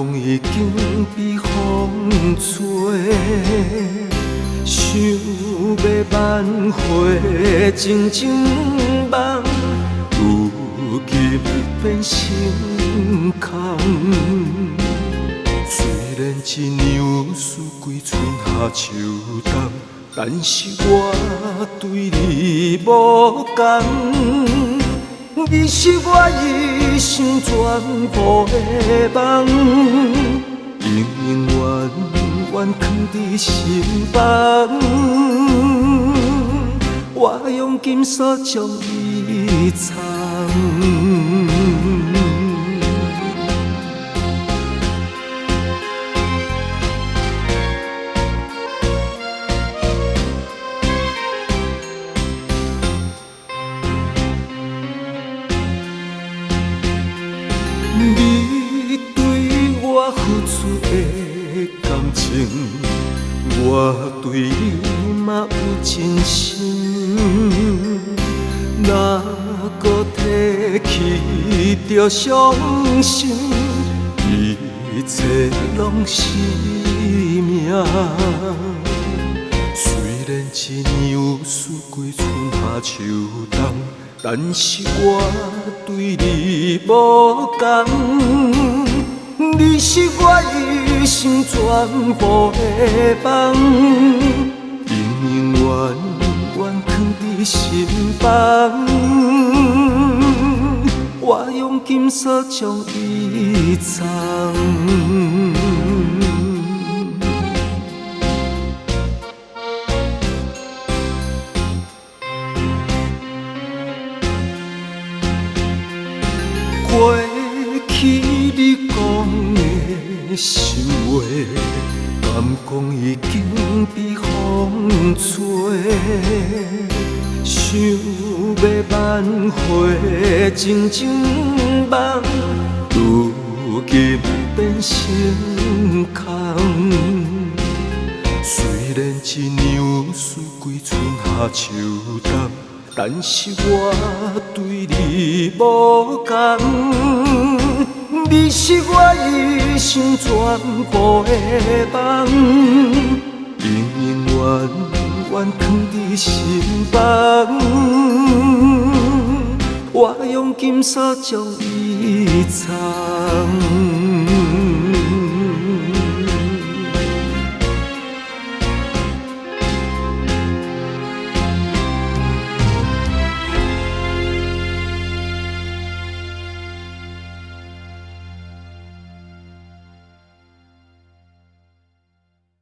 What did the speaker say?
讲已经被风吹，想要挽回情情梦，如今变成空。虽然一样思归春夏秋冬，但是我对你无同。你是我一生全部的梦，永远放伫心房。我用金锁将伊藏。你对我付出的感情，我对你嘛有真心。若搁提起着伤心，一切拢是命。虽然一样思归春夏秋冬，但是我对你无同。你是我一生全部的梦，永远放伫心房。我用金锁将伊藏。过去你讲的心话，敢讲已经被风吹？想要挽回情情梦，如今变成空。虽然一样思归春夏秋冬，但是我对你无同。你是我一生全部的梦，永远放伫心房。我用金锁将伊藏。